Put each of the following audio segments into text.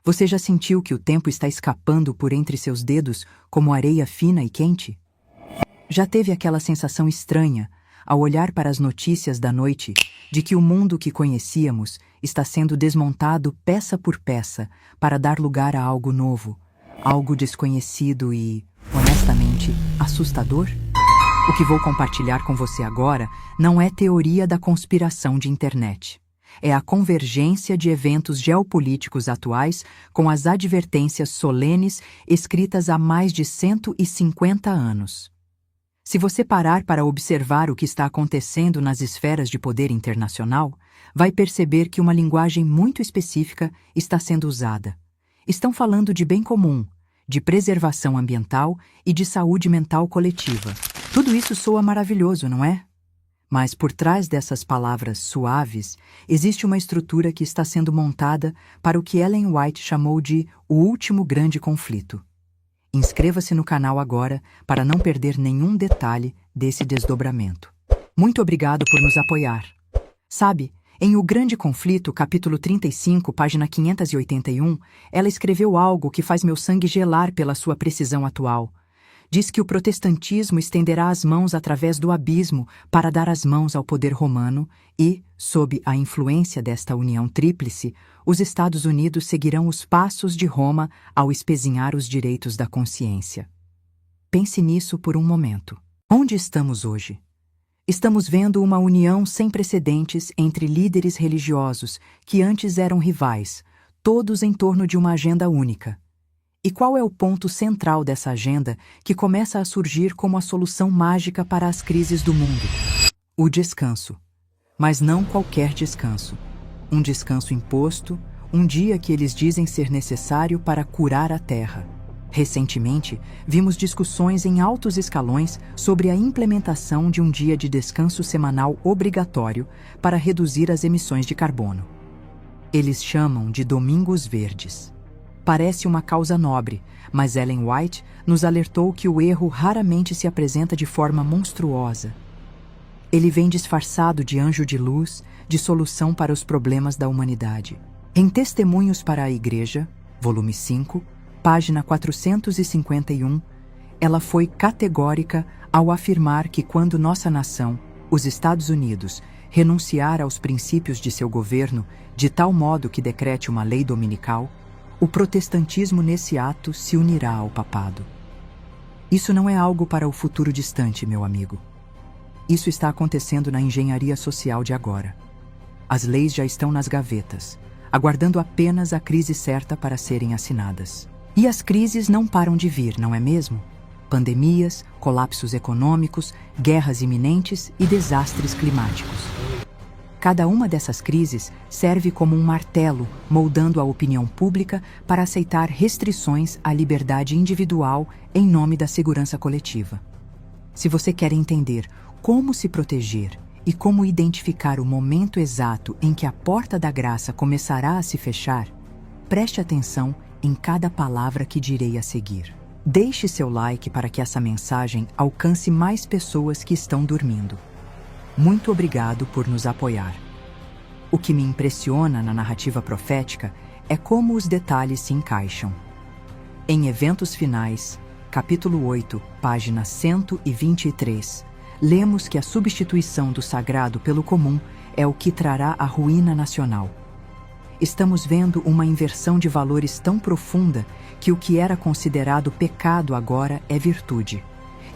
Você já sentiu que o tempo está escapando por entre seus dedos como areia fina e quente? Já teve aquela sensação estranha, ao olhar para as notícias da noite, de que o mundo que conhecíamos está sendo desmontado peça por peça para dar lugar a algo novo, algo desconhecido e, honestamente, assustador? O que vou compartilhar com você agora não é teoria da conspiração de internet. É a convergência de eventos geopolíticos atuais com as advertências solenes escritas há mais de 150 anos. Se você parar para observar o que está acontecendo nas esferas de poder internacional, vai perceber que uma linguagem muito específica está sendo usada. Estão falando de bem comum, de preservação ambiental e de saúde mental coletiva. Tudo isso soa maravilhoso, não é? Mas por trás dessas palavras suaves, existe uma estrutura que está sendo montada para o que Ellen White chamou de o último grande conflito. Inscreva-se no canal agora para não perder nenhum detalhe desse desdobramento. Muito obrigado por nos apoiar. Sabe, em O Grande Conflito, capítulo 35, página 581, ela escreveu algo que faz meu sangue gelar pela sua precisão atual. Diz que o protestantismo estenderá as mãos através do abismo para dar as mãos ao poder romano e, sob a influência desta união tríplice, os Estados Unidos seguirão os passos de Roma ao espezinhar os direitos da consciência. Pense nisso por um momento. Onde estamos hoje? Estamos vendo uma união sem precedentes entre líderes religiosos que antes eram rivais, todos em torno de uma agenda única. E qual é o ponto central dessa agenda que começa a surgir como a solução mágica para as crises do mundo? O descanso. Mas não qualquer descanso. Um descanso imposto, um dia que eles dizem ser necessário para curar a Terra. Recentemente, vimos discussões em altos escalões sobre a implementação de um dia de descanso semanal obrigatório para reduzir as emissões de carbono. Eles chamam de Domingos Verdes. Parece uma causa nobre, mas Ellen White nos alertou que o erro raramente se apresenta de forma monstruosa. Ele vem disfarçado de anjo de luz, de solução para os problemas da humanidade. Em Testemunhos para a Igreja, volume 5, página 451, ela foi categórica ao afirmar que quando nossa nação, os Estados Unidos, renunciar aos princípios de seu governo de tal modo que decrete uma lei dominical, o protestantismo nesse ato se unirá ao papado. Isso não é algo para o futuro distante, meu amigo. Isso está acontecendo na engenharia social de agora. As leis já estão nas gavetas, aguardando apenas a crise certa para serem assinadas. E as crises não param de vir, não é mesmo? Pandemias, colapsos econômicos, guerras iminentes e desastres climáticos. Cada uma dessas crises serve como um martelo moldando a opinião pública para aceitar restrições à liberdade individual em nome da segurança coletiva. Se você quer entender como se proteger e como identificar o momento exato em que a porta da graça começará a se fechar, preste atenção em cada palavra que direi a seguir. Deixe seu like para que essa mensagem alcance mais pessoas que estão dormindo. Muito obrigado por nos apoiar. O que me impressiona na narrativa profética é como os detalhes se encaixam. Em Eventos Finais, capítulo 8, página 123, lemos que a substituição do sagrado pelo comum é o que trará a ruína nacional. Estamos vendo uma inversão de valores tão profunda que o que era considerado pecado agora é virtude.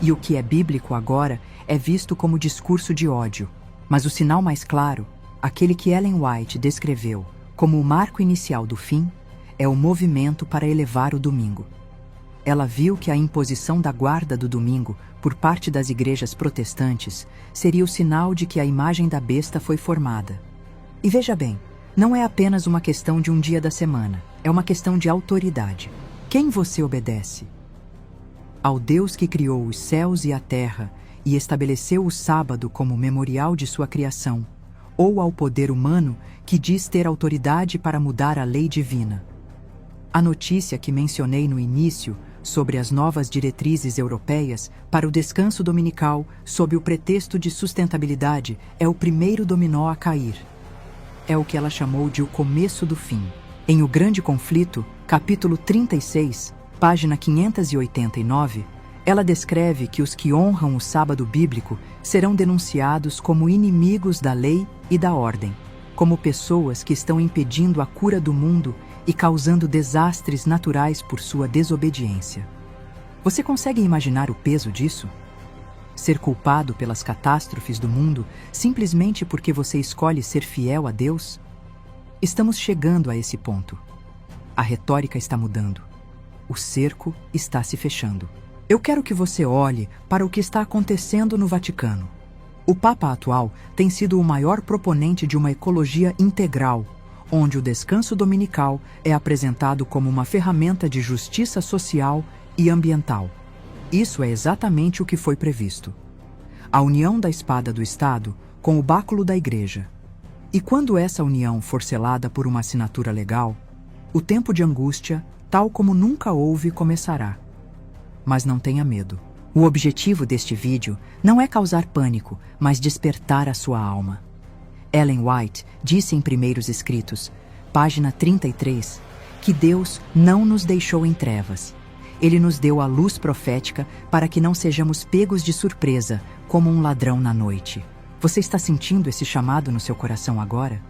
E o que é bíblico agora é visto como discurso de ódio. Mas o sinal mais claro, aquele que Ellen White descreveu como o marco inicial do fim, é o movimento para elevar o domingo. Ela viu que a imposição da guarda do domingo por parte das igrejas protestantes seria o sinal de que a imagem da besta foi formada. E veja bem, não é apenas uma questão de um dia da semana, é uma questão de autoridade. Quem você obedece? Ao Deus que criou os céus e a terra e estabeleceu o sábado como memorial de sua criação, ou ao poder humano que diz ter autoridade para mudar a lei divina? A notícia que mencionei no início sobre as novas diretrizes europeias para o descanso dominical sob o pretexto de sustentabilidade é o primeiro dominó a cair. É o que ela chamou de o começo do fim. Em O Grande Conflito, capítulo 36, página 589, ela descreve que os que honram o sábado bíblico serão denunciados como inimigos da lei e da ordem, como pessoas que estão impedindo a cura do mundo e causando desastres naturais por sua desobediência. Você consegue imaginar o peso disso? Ser culpado pelas catástrofes do mundo simplesmente porque você escolhe ser fiel a Deus? Estamos chegando a esse ponto. A retórica está mudando. O cerco está se fechando. Eu quero que você olhe para o que está acontecendo no Vaticano. O Papa atual tem sido o maior proponente de uma ecologia integral, onde o descanso dominical é apresentado como uma ferramenta de justiça social e ambiental. Isso é exatamente o que foi previsto. A união da espada do Estado com o báculo da Igreja. E quando essa união for selada por uma assinatura legal, o tempo de angústia, tal como nunca houve, começará. Mas não tenha medo. O objetivo deste vídeo não é causar pânico, mas despertar a sua alma. Ellen White disse em Primeiros Escritos, página 33, que Deus não nos deixou em trevas. Ele nos deu a luz profética para que não sejamos pegos de surpresa, como um ladrão na noite. Você está sentindo esse chamado no seu coração agora?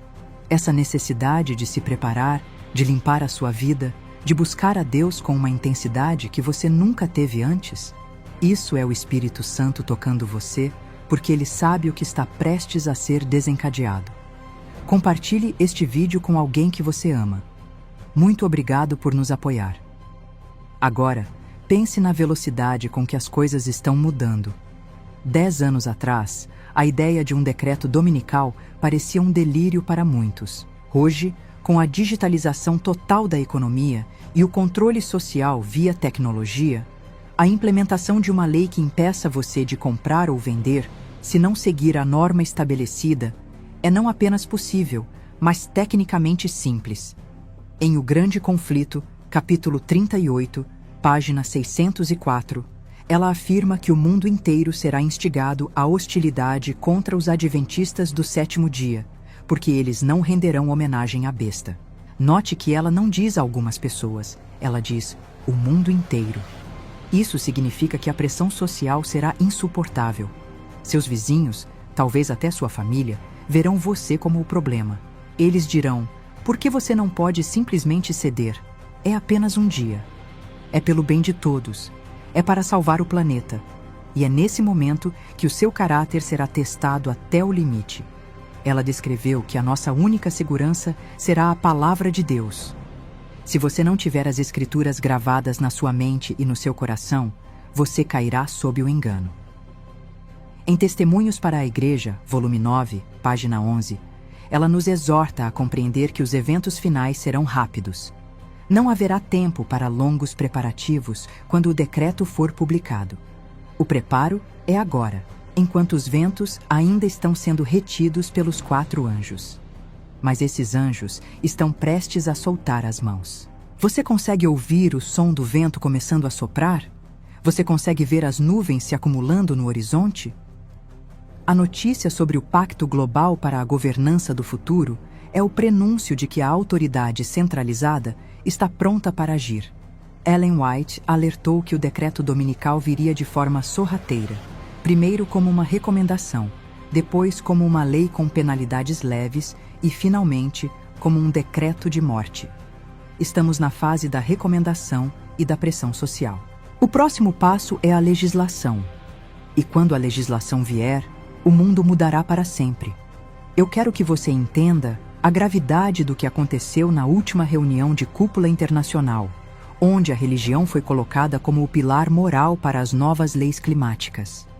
Essa necessidade de se preparar, de limpar a sua vida, de buscar a Deus com uma intensidade que você nunca teve antes? Isso é o Espírito Santo tocando você, porque Ele sabe o que está prestes a ser desencadeado. Compartilhe este vídeo com alguém que você ama. Muito obrigado por nos apoiar. Agora, pense na velocidade com que as coisas estão mudando. 10 anos atrás, a ideia de um decreto dominical parecia um delírio para muitos. Hoje, com a digitalização total da economia e o controle social via tecnologia, a implementação de uma lei que impeça você de comprar ou vender, se não seguir a norma estabelecida, é não apenas possível, mas tecnicamente simples. Em O Grande Conflito, capítulo 38, página 604, ela afirma que o mundo inteiro será instigado à hostilidade contra os adventistas do sétimo dia, porque eles não renderão homenagem à besta. Note que ela não diz a algumas pessoas, ela diz o mundo inteiro. Isso significa que a pressão social será insuportável. Seus vizinhos, talvez até sua família, verão você como o problema. Eles dirão, por que você não pode simplesmente ceder? É apenas um dia. É pelo bem de todos. É para salvar o planeta. E é nesse momento que o seu caráter será testado até o limite. Ela descreveu que a nossa única segurança será a palavra de Deus. Se você não tiver as Escrituras gravadas na sua mente e no seu coração, você cairá sob o engano. Em Testemunhos para a Igreja, volume 9, página 11, ela nos exorta a compreender que os eventos finais serão rápidos. Não haverá tempo para longos preparativos quando o decreto for publicado. O preparo é agora, enquanto os ventos ainda estão sendo retidos pelos 4 anjos. Mas esses anjos estão prestes a soltar as mãos. Você consegue ouvir o som do vento começando a soprar? Você consegue ver as nuvens se acumulando no horizonte? A notícia sobre o Pacto Global para a Governança do Futuro é o prenúncio de que a autoridade centralizada está pronta para agir. Ellen White alertou que o decreto dominical viria de forma sorrateira, primeiro como uma recomendação, depois como uma lei com penalidades leves e, finalmente, como um decreto de morte. Estamos na fase da recomendação e da pressão social. O próximo passo é a legislação. E quando a legislação vier, o mundo mudará para sempre. Eu quero que você entenda a gravidade do que aconteceu na última reunião de cúpula internacional, onde a religião foi colocada como o pilar moral para as novas leis climáticas.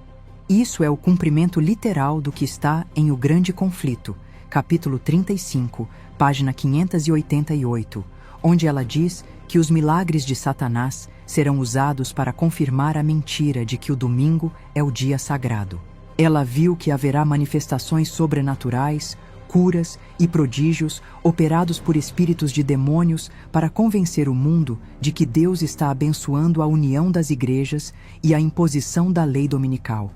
Isso é o cumprimento literal do que está em O Grande Conflito, capítulo 35, página 588, onde ela diz que os milagres de Satanás serão usados para confirmar a mentira de que o domingo é o dia sagrado. Ela viu que haverá manifestações sobrenaturais, curas e prodígios operados por espíritos de demônios para convencer o mundo de que Deus está abençoando a união das igrejas e a imposição da lei dominical.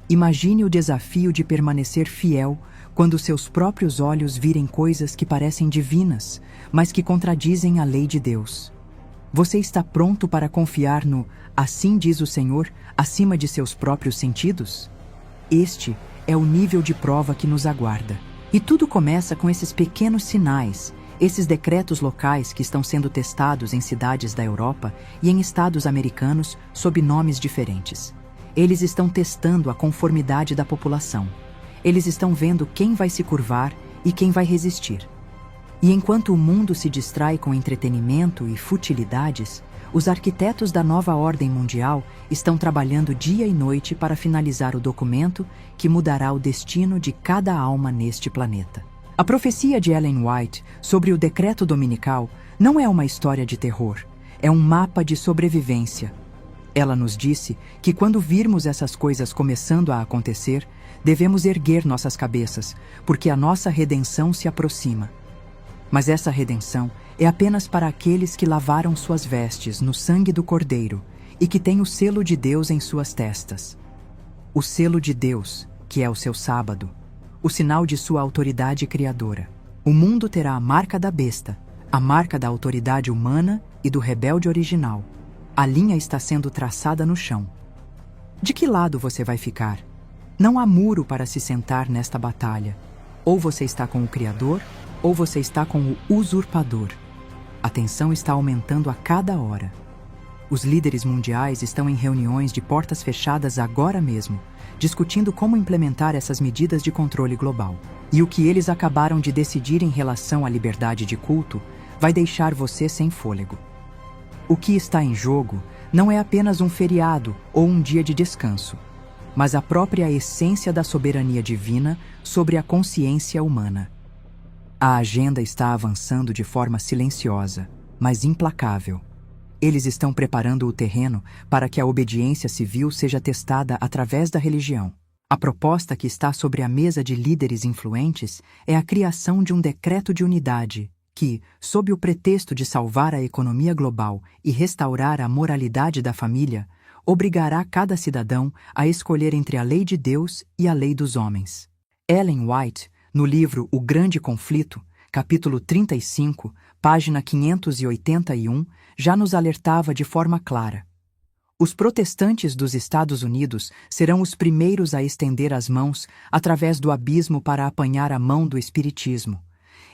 Imagine o desafio de permanecer fiel quando seus próprios olhos virem coisas que parecem divinas, mas que contradizem a lei de Deus. Você está pronto para confiar no "assim diz o Senhor" acima de seus próprios sentidos? Este é o nível de prova que nos aguarda. E tudo começa com esses pequenos sinais, esses decretos locais que estão sendo testados em cidades da Europa e em estados americanos sob nomes diferentes. Eles estão testando a conformidade da população. Eles estão vendo quem vai se curvar e quem vai resistir. E enquanto o mundo se distrai com entretenimento e futilidades, os arquitetos da nova ordem mundial estão trabalhando dia e noite para finalizar o documento que mudará o destino de cada alma neste planeta. A profecia de Ellen White sobre o decreto dominical não é uma história de terror, é um mapa de sobrevivência. Ela nos disse que quando virmos essas coisas começando a acontecer, devemos erguer nossas cabeças, porque a nossa redenção se aproxima. Mas essa redenção é apenas para aqueles que lavaram suas vestes no sangue do Cordeiro e que têm o selo de Deus em suas testas. O selo de Deus, que é o seu sábado, o sinal de sua autoridade criadora. O mundo terá a marca da besta, a marca da autoridade humana e do rebelde original. A linha está sendo traçada no chão. De que lado você vai ficar? Não há muro para se sentar nesta batalha. Ou você está com o Criador, ou você está com o usurpador. A tensão está aumentando a cada hora. Os líderes mundiais estão em reuniões de portas fechadas agora mesmo, discutindo como implementar essas medidas de controle global. E o que eles acabaram de decidir em relação à liberdade de culto vai deixar você sem fôlego. O que está em jogo não é apenas um feriado ou um dia de descanso, mas a própria essência da soberania divina sobre a consciência humana. A agenda está avançando de forma silenciosa, mas implacável. Eles estão preparando o terreno para que a obediência civil seja testada através da religião. A proposta que está sobre a mesa de líderes influentes é a criação de um decreto de unidade que, sob o pretexto de salvar a economia global e restaurar a moralidade da família, obrigará cada cidadão a escolher entre a lei de Deus e a lei dos homens. Ellen White, no livro O Grande Conflito, capítulo 35, página 581, já nos alertava de forma clara. Os protestantes dos Estados Unidos serão os primeiros a estender as mãos através do abismo para apanhar a mão do espiritismo.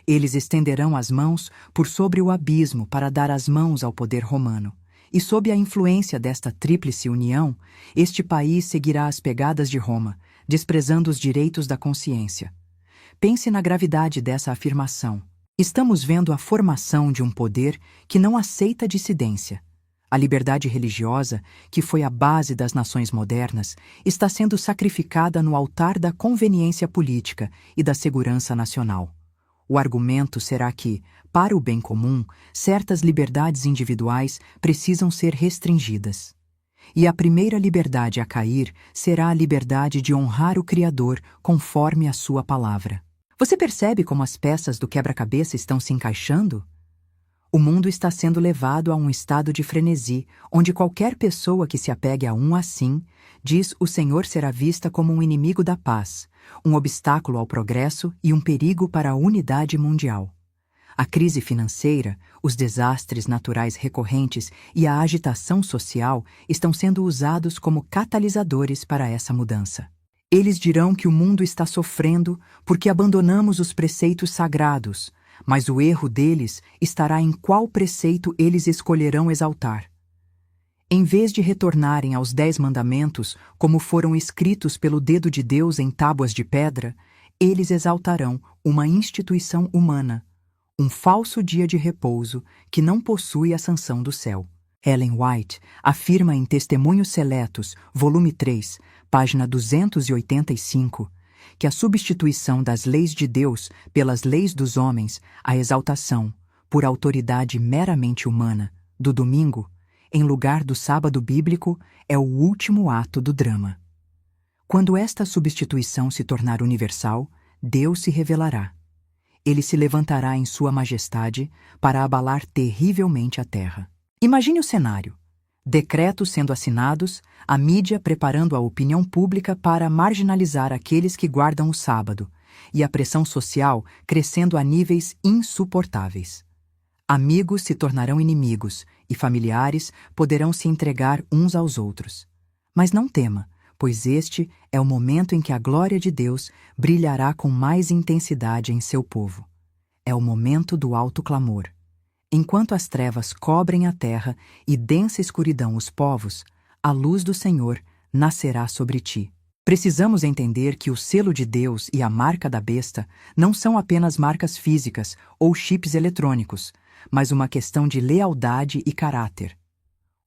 Eles estenderão as mãos por sobre o abismo para dar as mãos ao poder romano. E sob a influência desta tríplice união, este país seguirá as pegadas de Roma, desprezando os direitos da consciência. Pense na gravidade dessa afirmação. Estamos vendo a formação de um poder que não aceita dissidência. A liberdade religiosa, que foi a base das nações modernas, está sendo sacrificada no altar da conveniência política e da segurança nacional. O argumento será que, para o bem comum, certas liberdades individuais precisam ser restringidas. E a primeira liberdade a cair será a liberdade de honrar o Criador conforme a sua palavra. Você percebe como as peças do quebra-cabeça estão se encaixando? O mundo está sendo levado a um estado de frenesi, onde qualquer pessoa que se apegue a um assim, diz o Senhor será vista como um inimigo da paz, um obstáculo ao progresso e um perigo para a unidade mundial. A crise financeira, os desastres naturais recorrentes e a agitação social estão sendo usados como catalisadores para essa mudança. Eles dirão que o mundo está sofrendo porque abandonamos os preceitos sagrados, mas o erro deles estará em qual preceito eles escolherão exaltar. Em vez de retornarem aos 10 mandamentos, como foram escritos pelo dedo de Deus em tábuas de pedra, eles exaltarão uma instituição humana, um falso dia de repouso que não possui a sanção do céu. Ellen White afirma em Testemunhos Seletos, volume 3, página 285, que a substituição das leis de Deus pelas leis dos homens, a exaltação, por autoridade meramente humana, do domingo, em lugar do sábado bíblico, é o último ato do drama. Quando esta substituição se tornar universal, Deus se revelará. Ele se levantará em sua majestade para abalar terrivelmente a terra. Imagine o cenário. Decretos sendo assinados, a mídia preparando a opinião pública para marginalizar aqueles que guardam o sábado, e a pressão social crescendo a níveis insuportáveis. Amigos se tornarão inimigos, e familiares poderão se entregar uns aos outros. Mas não tema, pois este é o momento em que a glória de Deus brilhará com mais intensidade em seu povo. É o momento do alto clamor. Enquanto as trevas cobrem a terra e densa escuridão os povos, a luz do Senhor nascerá sobre ti. Precisamos entender que o selo de Deus e a marca da besta não são apenas marcas físicas ou chips eletrônicos, mas uma questão de lealdade e caráter.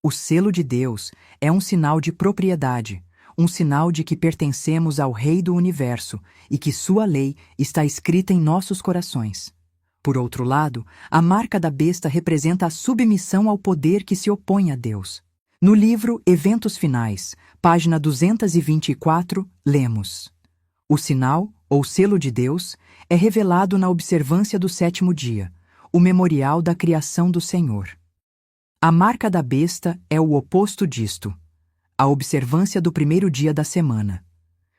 O selo de Deus é um sinal de propriedade, um sinal de que pertencemos ao Rei do Universo e que sua lei está escrita em nossos corações. Por outro lado, a marca da besta representa a submissão ao poder que se opõe a Deus. No livro Eventos Finais, página 224, lemos: o sinal, ou selo de Deus, é revelado na observância do sétimo dia, o memorial da criação do Senhor. A marca da besta é o oposto disto, a observância do primeiro dia da semana.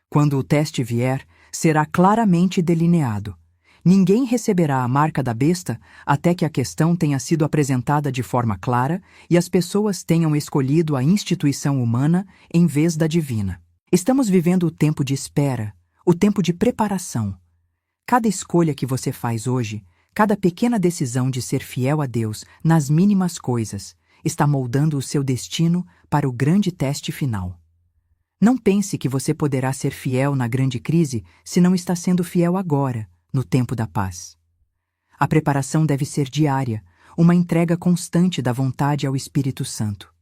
Quando o teste vier, será claramente delineado. Ninguém receberá a marca da besta até que a questão tenha sido apresentada de forma clara e as pessoas tenham escolhido a instituição humana em vez da divina. Estamos vivendo o tempo de espera, o tempo de preparação. Cada escolha que você faz hoje, cada pequena decisão de ser fiel a Deus nas mínimas coisas, está moldando o seu destino para o grande teste final. Não pense que você poderá ser fiel na grande crise se não está sendo fiel agora, no tempo da paz. A preparação deve ser diária, uma entrega constante da vontade ao Espírito Santo.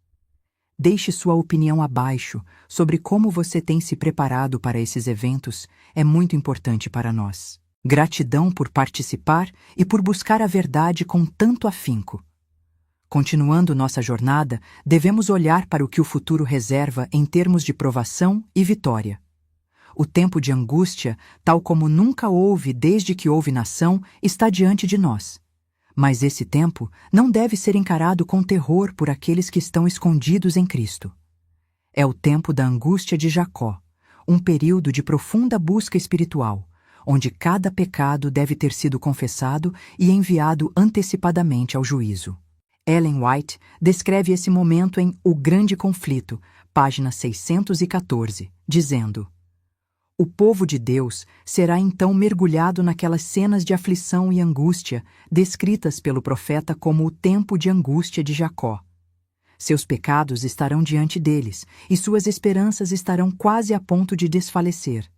Deixe sua opinião abaixo sobre como você tem se preparado para esses eventos, é muito importante para nós. Gratidão por participar e por buscar a verdade com tanto afinco. Continuando nossa jornada, devemos olhar para o que o futuro reserva em termos de provação e vitória. O tempo de angústia, tal como nunca houve desde que houve nação, está diante de nós. Mas esse tempo não deve ser encarado com terror por aqueles que estão escondidos em Cristo. É o tempo da angústia de Jacó, um período de profunda busca espiritual, onde cada pecado deve ter sido confessado e enviado antecipadamente ao juízo. Ellen White descreve esse momento em O Grande Conflito, página 614, dizendo: o povo de Deus será então mergulhado naquelas cenas de aflição e angústia descritas pelo profeta como o tempo de angústia de Jacó. Seus pecados estarão diante deles e suas esperanças estarão quase a ponto de desfalecer.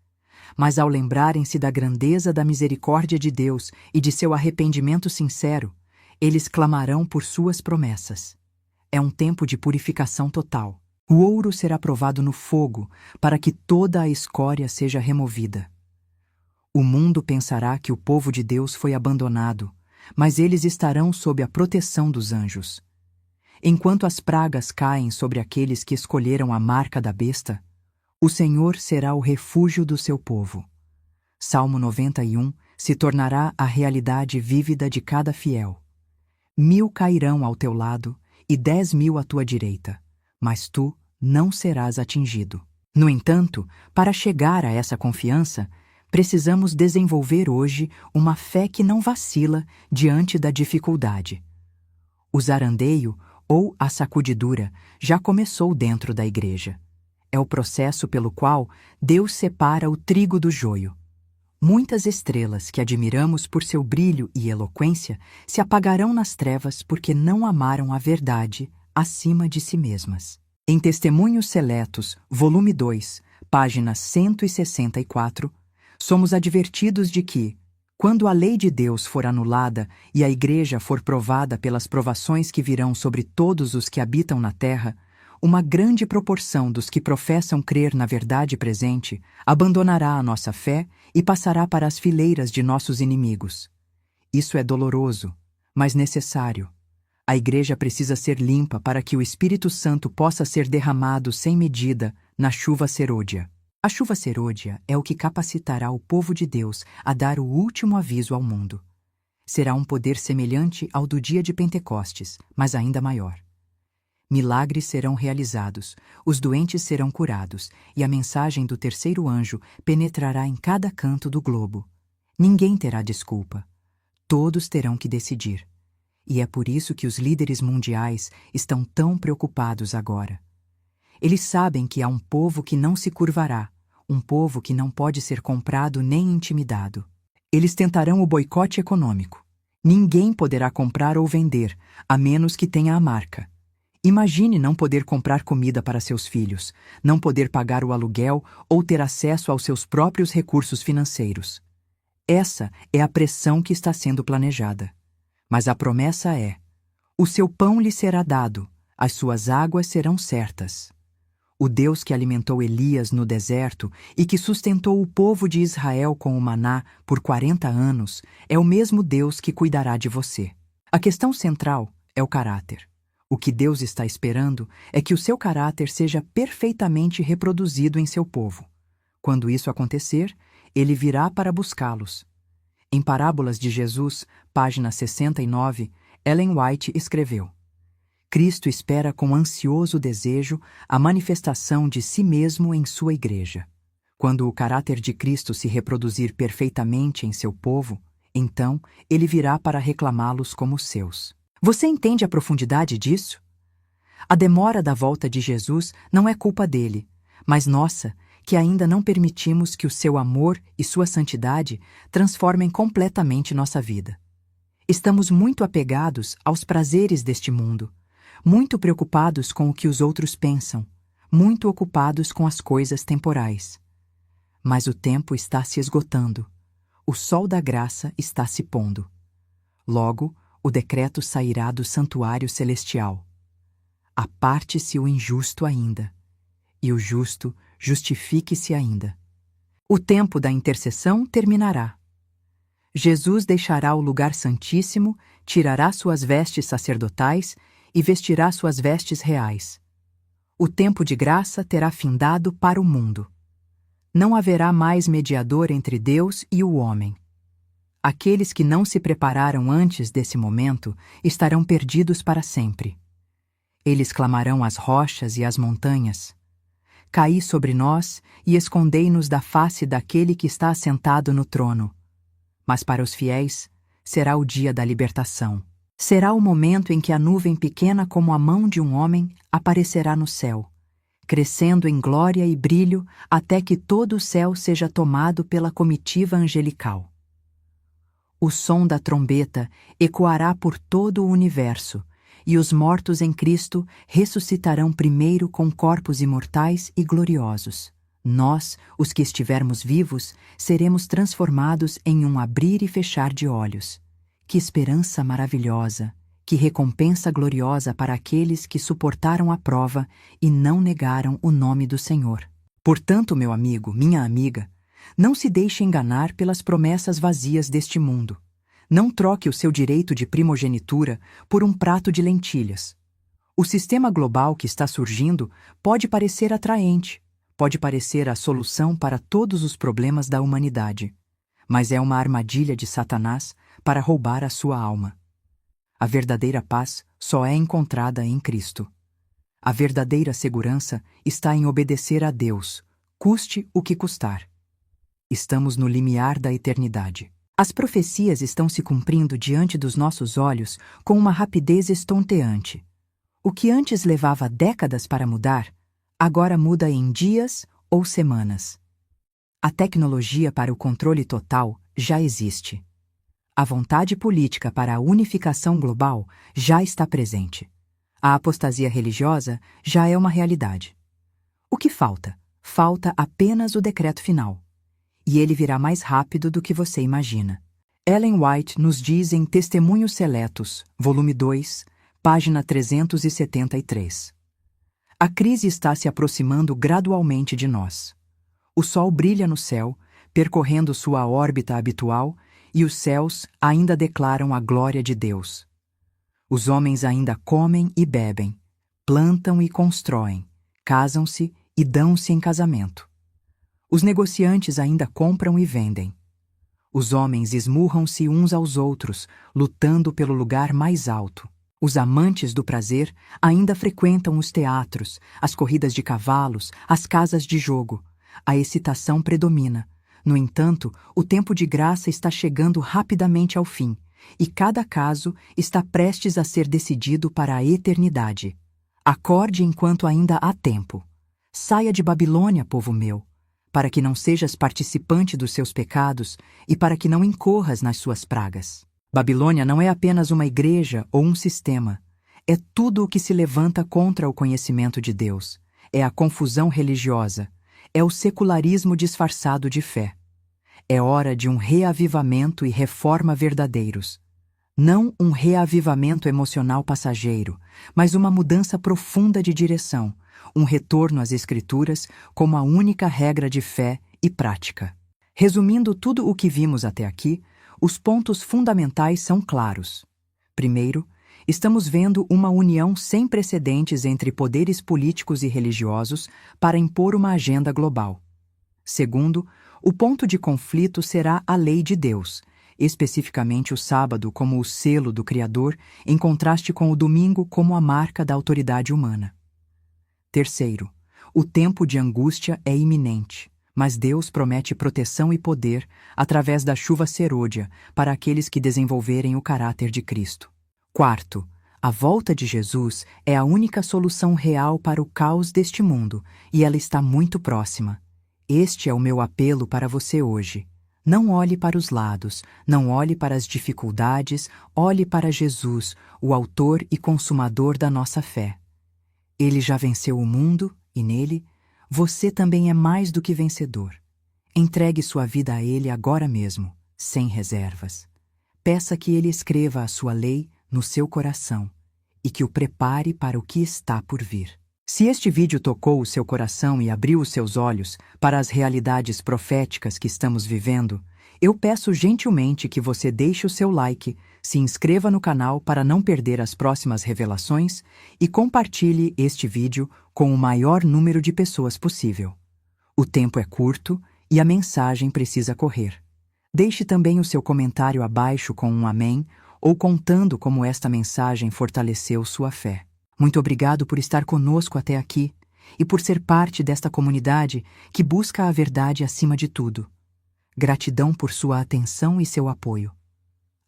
Mas ao lembrarem-se da grandeza da misericórdia de Deus e de seu arrependimento sincero, eles clamarão por suas promessas. É um tempo de purificação total. O ouro será provado no fogo, para que toda a escória seja removida. O mundo pensará que o povo de Deus foi abandonado, mas eles estarão sob a proteção dos anjos. Enquanto as pragas caem sobre aqueles que escolheram a marca da besta, o Senhor será o refúgio do seu povo. Salmo 91 se tornará a realidade vívida de cada fiel. 1000 cairão ao teu lado e 10.000 à tua direita, mas tu não serás atingido. No entanto, para chegar a essa confiança, precisamos desenvolver hoje uma fé que não vacila diante da dificuldade. O zarandeio, ou a sacudidura, já começou dentro da igreja. É o processo pelo qual Deus separa o trigo do joio. Muitas estrelas que admiramos por seu brilho e eloquência se apagarão nas trevas porque não amaram a verdade acima de si mesmas. Em Testemunhos Seletos, volume 2, página 164, somos advertidos de que, quando a lei de Deus for anulada e a igreja for provada pelas provações que virão sobre todos os que habitam na terra, uma grande proporção dos que professam crer na verdade presente abandonará a nossa fé e passará para as fileiras de nossos inimigos. Isso é doloroso, mas necessário. A igreja precisa ser limpa para que o Espírito Santo possa ser derramado sem medida na chuva serôdia. A chuva serôdia é o que capacitará o povo de Deus a dar o último aviso ao mundo. Será um poder semelhante ao do dia de Pentecostes, mas ainda maior. Milagres serão realizados, os doentes serão curados, e a mensagem do terceiro anjo penetrará em cada canto do globo. Ninguém terá desculpa. Todos terão que decidir. E é por isso que os líderes mundiais estão tão preocupados agora. Eles sabem que há um povo que não se curvará, um povo que não pode ser comprado nem intimidado. Eles tentarão o boicote econômico. Ninguém poderá comprar ou vender, a menos que tenha a marca. Imagine não poder comprar comida para seus filhos, não poder pagar o aluguel ou ter acesso aos seus próprios recursos financeiros. Essa é a pressão que está sendo planejada. Mas a promessa é: o seu pão lhe será dado, as suas águas serão certas. O Deus que alimentou Elias no deserto e que sustentou o povo de Israel com o maná por 40 anos é o mesmo Deus que cuidará de você. A questão central é o caráter. O que Deus está esperando é que o seu caráter seja perfeitamente reproduzido em seu povo. Quando isso acontecer, ele virá para buscá-los. Em Parábolas de Jesus, página 69, Ellen White escreveu: Cristo espera com ansioso desejo a manifestação de si mesmo em sua igreja. Quando o caráter de Cristo se reproduzir perfeitamente em seu povo, então ele virá para reclamá-los como seus. Você entende a profundidade disso? A demora da volta de Jesus não é culpa dele, mas nossa, que ainda não permitimos que o seu amor e sua santidade transformem completamente nossa vida. Estamos muito apegados aos prazeres deste mundo, muito preocupados com o que os outros pensam, muito ocupados com as coisas temporais. Mas o tempo está se esgotando. O sol da graça está se pondo. Logo, o decreto sairá do santuário celestial. Aparte-se o injusto ainda, e o justo justifique-se ainda. O tempo da intercessão terminará. Jesus deixará o lugar santíssimo, tirará suas vestes sacerdotais e vestirá suas vestes reais. O tempo de graça terá findado para o mundo. Não haverá mais mediador entre Deus e o homem. Aqueles que não se prepararam antes desse momento estarão perdidos para sempre. Eles clamarão às rochas e às montanhas: Caí sobre nós e escondei-nos da face daquele que está assentado no trono. Mas para os fiéis será o dia da libertação. Será o momento em que a nuvem pequena como a mão de um homem aparecerá no céu, crescendo em glória e brilho até que todo o céu seja tomado pela comitiva angelical. O som da trombeta ecoará por todo o universo, e os mortos em Cristo ressuscitarão primeiro com corpos imortais e gloriosos. Nós, os que estivermos vivos, seremos transformados em um abrir e fechar de olhos. Que esperança maravilhosa, que recompensa gloriosa para aqueles que suportaram a prova e não negaram o nome do Senhor. Portanto, meu amigo, minha amiga, não se deixe enganar pelas promessas vazias deste mundo. Não troque o seu direito de primogenitura por um prato de lentilhas. O sistema global que está surgindo pode parecer atraente, pode parecer a solução para todos os problemas da humanidade, mas é uma armadilha de Satanás para roubar a sua alma. A verdadeira paz só é encontrada em Cristo. A verdadeira segurança está em obedecer a Deus, custe o que custar. Estamos no limiar da eternidade. As profecias estão se cumprindo diante dos nossos olhos com uma rapidez estonteante. O que antes levava décadas para mudar, agora muda em dias ou semanas. A tecnologia para o controle total já existe. A vontade política para a unificação global já está presente. A apostasia religiosa já é uma realidade. O que falta? Falta apenas o decreto final. E ele virá mais rápido do que você imagina. Ellen White nos diz em Testemunhos Seletos, volume 2, página 373. A crise está se aproximando gradualmente de nós. O sol brilha no céu, percorrendo sua órbita habitual, e os céus ainda declaram a glória de Deus. Os homens ainda comem e bebem, plantam e constroem, casam-se e dão-se em casamento. Os negociantes ainda compram e vendem. Os homens esmurram-se uns aos outros, lutando pelo lugar mais alto. Os amantes do prazer ainda frequentam os teatros, as corridas de cavalos, as casas de jogo. A excitação predomina. No entanto, o tempo de graça está chegando rapidamente ao fim, e cada caso está prestes a ser decidido para a eternidade. Acorde enquanto ainda há tempo. Saia de Babilônia, povo meu, para que não sejas participante dos seus pecados e para que não incorras nas suas pragas. Babilônia não é apenas uma igreja ou um sistema. É tudo o que se levanta contra o conhecimento de Deus. É a confusão religiosa. É o secularismo disfarçado de fé. É hora de um reavivamento e reforma verdadeiros. Não um reavivamento emocional passageiro, mas uma mudança profunda de direção, um retorno às Escrituras como a única regra de fé e prática. Resumindo tudo o que vimos até aqui, os pontos fundamentais são claros. Primeiro, estamos vendo uma união sem precedentes entre poderes políticos e religiosos para impor uma agenda global. Segundo, o ponto de conflito será a lei de Deus, especificamente o sábado como o selo do Criador, em contraste com o domingo como a marca da autoridade humana. Terceiro, o tempo de angústia é iminente, mas Deus promete proteção e poder através da chuva serôdia para aqueles que desenvolverem o caráter de Cristo. Quarto, a volta de Jesus é a única solução real para o caos deste mundo e ela está muito próxima. Este é o meu apelo para você hoje. Não olhe para os lados, não olhe para as dificuldades, olhe para Jesus, o autor e consumador da nossa fé. Ele já venceu o mundo e nele, você também é mais do que vencedor. Entregue sua vida a Ele agora mesmo, sem reservas. Peça que Ele escreva a sua lei no seu coração e que o prepare para o que está por vir. Se este vídeo tocou o seu coração e abriu os seus olhos para as realidades proféticas que estamos vivendo, eu peço gentilmente que você deixe o seu like, se inscreva no canal para não perder as próximas revelações e compartilhe este vídeo com o maior número de pessoas possível. O tempo é curto e a mensagem precisa correr. Deixe também o seu comentário abaixo com um amém ou contando como esta mensagem fortaleceu sua fé. Muito obrigado por estar conosco até aqui e por ser parte desta comunidade que busca a verdade acima de tudo. Gratidão por sua atenção e seu apoio.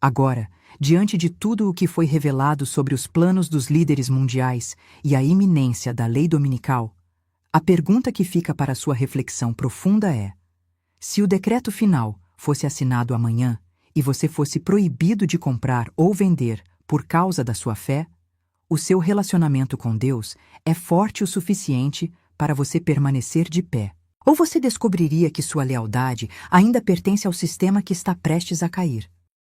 Agora, diante de tudo o que foi revelado sobre os planos dos líderes mundiais e a iminência da lei dominical, a pergunta que fica para sua reflexão profunda é: se o decreto final fosse assinado amanhã e você fosse proibido de comprar ou vender por causa da sua fé, o seu relacionamento com Deus é forte o suficiente para você permanecer de pé? Ou você descobriria que sua lealdade ainda pertence ao sistema que está prestes a cair?